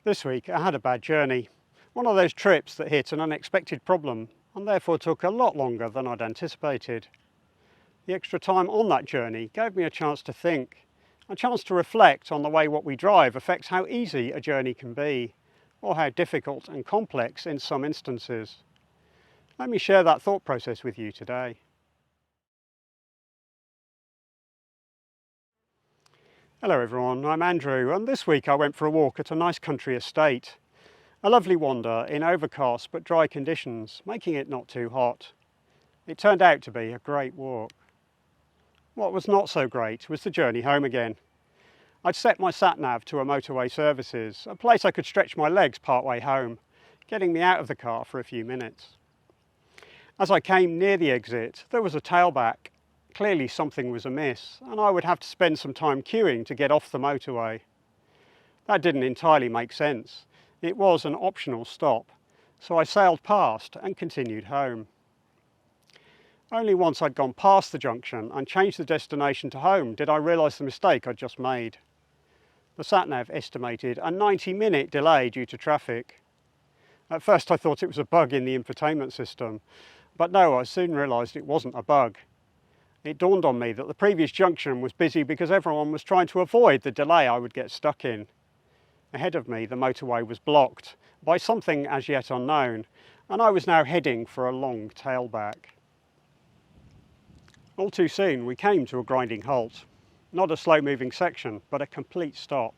This week I had a bad journey, one of those trips that hit an unexpected problem and therefore took a lot longer than I'd anticipated. The extra time on that journey gave me a chance to think, a chance to reflect on the way what we drive affects how easy a journey can be, or how difficult and complex in some instances. Let me share that thought process with you today. Hello everyone, I'm Andrew, and this week I went for a walk at a nice country estate. A lovely wander in overcast but dry conditions, making it not too hot. It turned out to be a great walk. What was not so great was the journey home again. I'd set my sat-nav to a motorway services, a place I could stretch my legs part way home, getting me out of the car for a few minutes. As I came near the exit, there was a tailback. Clearly something was amiss, and I would have to spend some time queuing to get off the motorway. That didn't entirely make sense. It was an optional stop, so I sailed past and continued home. Only once I'd gone past the junction and changed the destination to home did I realise the mistake I'd just made. The sat-nav estimated a 90-minute delay due to traffic. At first I thought it was a bug in the infotainment system, but no, I soon realised it wasn't a bug. It dawned on me that the previous junction was busy because everyone was trying to avoid the delay I would get stuck in. Ahead of me, the motorway was blocked by something as yet unknown, and I was now heading for a long tailback. All too soon, we came to a grinding halt. Not a slow-moving section, but a complete stop.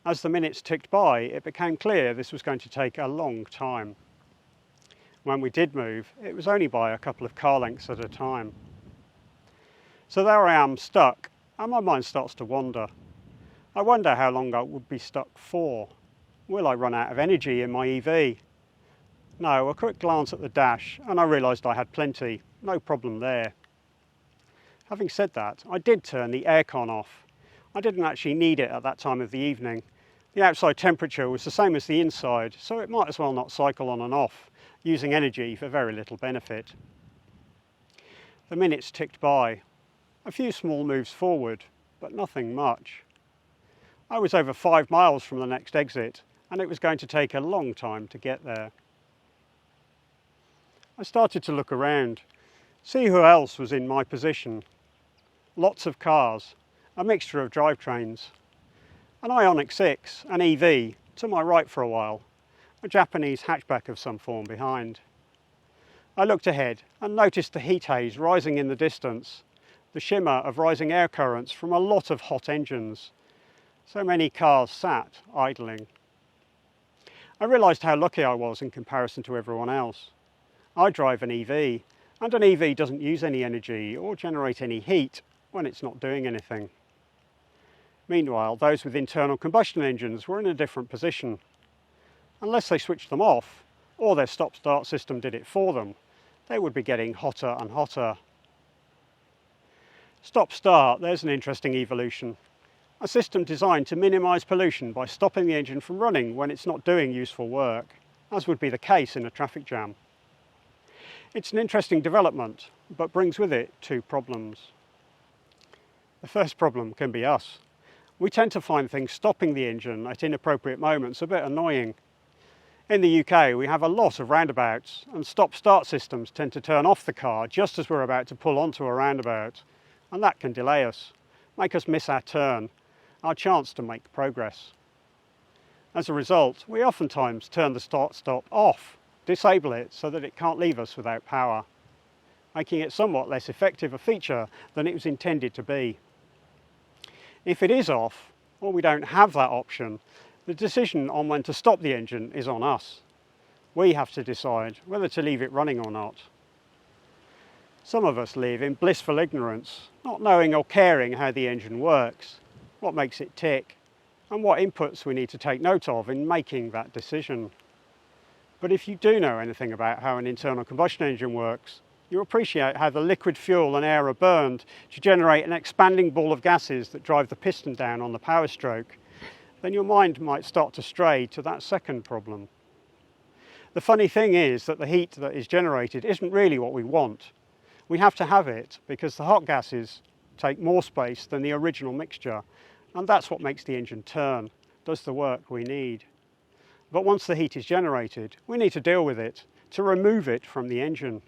As the minutes ticked by, it became clear this was going to take a long time. When we did move, it was only by a couple of car lengths at a time. So there I am, stuck, and my mind starts to wander. I wonder how long I would be stuck for. Will I run out of energy in my EV? No, a quick glance at the dash, and I realised I had plenty, no problem there. Having said that, I did turn the aircon off. I didn't actually need it at that time of the evening. The outside temperature was the same as the inside, so it might as well not cycle on and off, using energy for very little benefit. The minutes ticked by. A few small moves forward, but nothing much. I was over 5 miles from the next exit, and it was going to take a long time to get there. I started to look around, see who else was in my position. Lots of cars, a mixture of drivetrains. An Ioniq 6, an EV, to my right for a while, a Japanese hatchback of some form behind. I looked ahead and noticed the heat haze rising in the distance, the shimmer of rising air currents from a lot of hot engines. So many cars sat, idling. I realised how lucky I was in comparison to everyone else. I drive an EV, and an EV doesn't use any energy or generate any heat when it's not doing anything. Meanwhile, those with internal combustion engines were in a different position. Unless they switched them off, or their stop-start system did it for them, they would be getting hotter and hotter. Stop-start, there's an interesting evolution. A system designed to minimise pollution by stopping the engine from running when it's not doing useful work, as would be the case in a traffic jam. It's an interesting development, but brings with it two problems. The first problem can be us. We tend to find things stopping the engine at inappropriate moments a bit annoying. In the UK, we have a lot of roundabouts, and stop-start systems tend to turn off the car just as we're about to pull onto a roundabout. And that can delay us, make us miss our turn, our chance to make progress. As a result, we oftentimes turn the start-stop off, disable it so that it can't leave us without power, making it somewhat less effective a feature than it was intended to be. If it is off, or we don't have that option, the decision on when to stop the engine is on us. We have to decide whether to leave it running or not. Some of us live in blissful ignorance, not knowing or caring how the engine works, what makes it tick, and what inputs we need to take note of in making that decision. But if you do know anything about how an internal combustion engine works, you appreciate how the liquid fuel and air are burned to generate an expanding ball of gases that drive the piston down on the power stroke, then your mind might start to stray to that second problem. The funny thing is that the heat that is generated isn't really what we want. We have to have it because the hot gases take more space than the original mixture, and that's what makes the engine turn, does the work we need. But once the heat is generated, we need to deal with it, to remove it from the engine.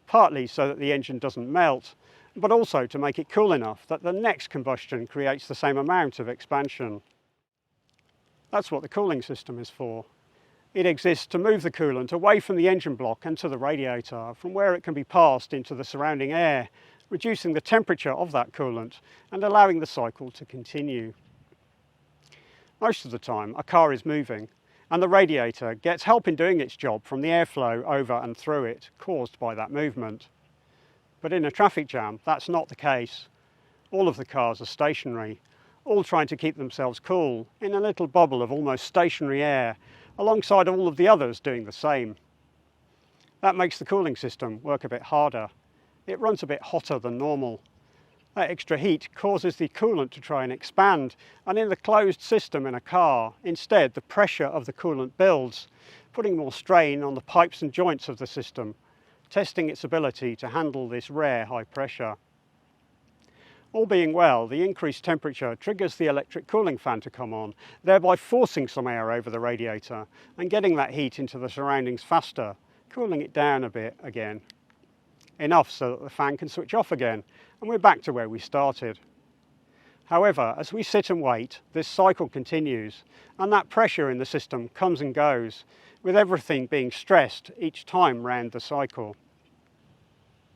Partly so that the engine doesn't melt, but also to make it cool enough that the next combustion creates the same amount of expansion. That's what the cooling system is for. It exists to move the coolant away from the engine block and to the radiator, from where it can be passed into the surrounding air, reducing the temperature of that coolant and allowing the cycle to continue. Most of the time, a car is moving, and the radiator gets help in doing its job from the airflow over and through it, caused by that movement. But in a traffic jam, that's not the case. All of the cars are stationary, all trying to keep themselves cool in a little bubble of almost stationary air, alongside all of the others doing the same. That makes the cooling system work a bit harder. It runs a bit hotter than normal. That extra heat causes the coolant to try and expand, and in the closed system in a car, instead the pressure of the coolant builds, putting more strain on the pipes and joints of the system, testing its ability to handle this rare high pressure. All being well, the increased temperature triggers the electric cooling fan to come on, thereby forcing some air over the radiator and getting that heat into the surroundings faster, cooling it down a bit again. Enough so that the fan can switch off again, and we're back to where we started. However, as we sit and wait, this cycle continues, and that pressure in the system comes and goes, with everything being stressed each time round the cycle.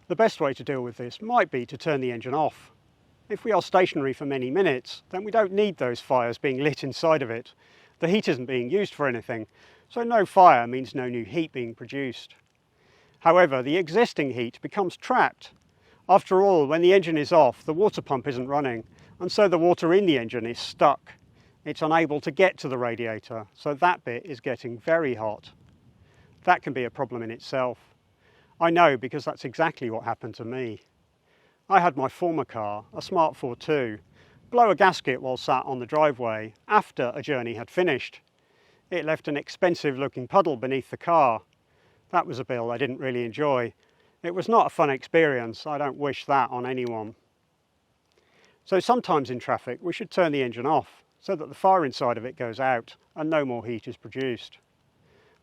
The best way to deal with this might be to turn the engine off. If we are stationary for many minutes, then we don't need those fires being lit inside of it. The heat isn't being used for anything, so no fire means no new heat being produced. However, the existing heat becomes trapped. After all, when the engine is off, the water pump isn't running, and so the water in the engine is stuck. It's unable to get to the radiator, so that bit is getting very hot. That can be a problem in itself. I know because that's exactly what happened to me. I had my former car, a Smart 4.2, blow a gasket while sat on the driveway after a journey had finished. It left an expensive looking puddle beneath the car. That was a bill I didn't really enjoy. It was not a fun experience. I don't wish that on anyone. So sometimes in traffic we should turn the engine off so that the fire inside of it goes out and no more heat is produced.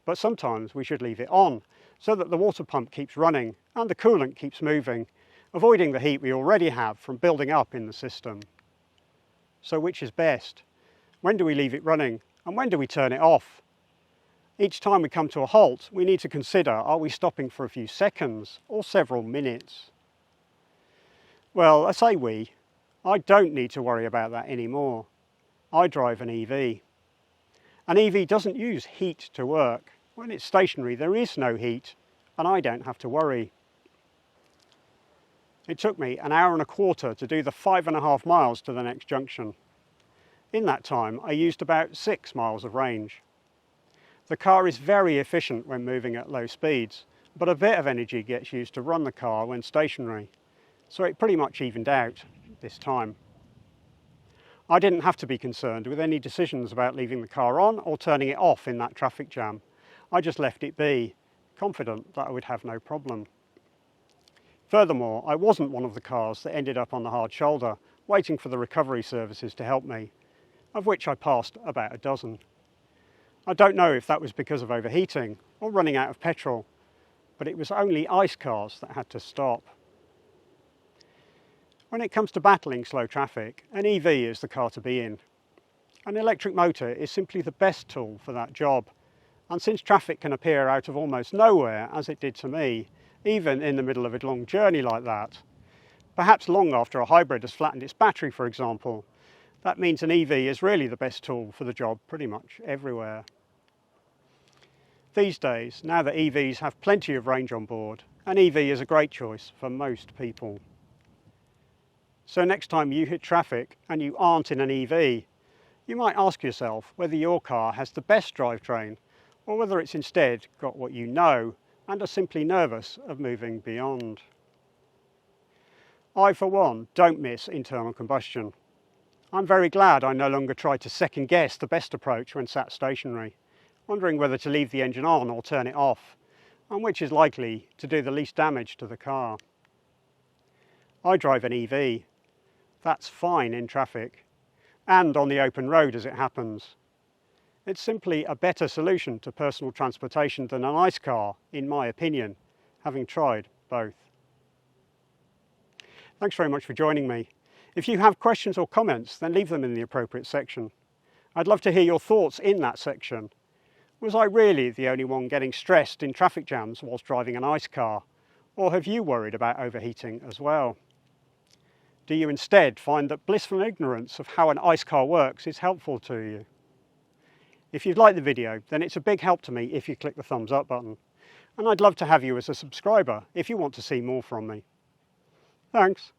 But sometimes we should leave it on so that the water pump keeps running and the coolant keeps moving, avoiding the heat we already have from building up in the system. So which is best? When do we leave it running and when do we turn it off? Each time we come to a halt, we need to consider, are we stopping for a few seconds or several minutes? Well, I say we. I don't need to worry about that anymore. I drive an EV. An EV doesn't use heat to work. When it's stationary, there is no heat, and I don't have to worry. It took me an hour and a quarter to do the 5.5 miles to the next junction. In that time, I used about 6 miles of range. The car is very efficient when moving at low speeds, but a bit of energy gets used to run the car when stationary, so it pretty much evened out this time. I didn't have to be concerned with any decisions about leaving the car on or turning it off in that traffic jam. I just left it be, confident that I would have no problem. Furthermore, I wasn't one of the cars that ended up on the hard shoulder, waiting for the recovery services to help me, of which I passed about a dozen. I don't know if that was because of overheating or running out of petrol, but it was only ICE cars that had to stop. When it comes to battling slow traffic, an EV is the car to be in. An electric motor is simply the best tool for that job, and since traffic can appear out of almost nowhere, as it did to me, even in the middle of a long journey like that, perhaps long after a hybrid has flattened its battery, for example, that means an EV is really the best tool for the job pretty much everywhere. These days, now that EVs have plenty of range on board, an EV is a great choice for most people. So next time you hit traffic and you aren't in an EV, you might ask yourself whether your car has the best drivetrain or whether it's instead got what you know and are simply nervous of moving beyond. I, for one, don't miss internal combustion. I'm very glad I no longer try to second guess the best approach when sat stationary, wondering whether to leave the engine on or turn it off, and which is likely to do the least damage to the car. I drive an EV. That's fine in traffic, and on the open road as it happens. It's simply a better solution to personal transportation than an ice car, in my opinion, having tried both. Thanks very much for joining me. If you have questions or comments, then leave them in the appropriate section. I'd love to hear your thoughts in that section. Was I really the only one getting stressed in traffic jams whilst driving an ice car? Or have you worried about overheating as well? Do you instead find that blissful ignorance of how an ice car works is helpful to you? If you've liked the video, then it's a big help to me if you click the thumbs up button. And I'd love to have you as a subscriber if you want to see more from me. Thanks.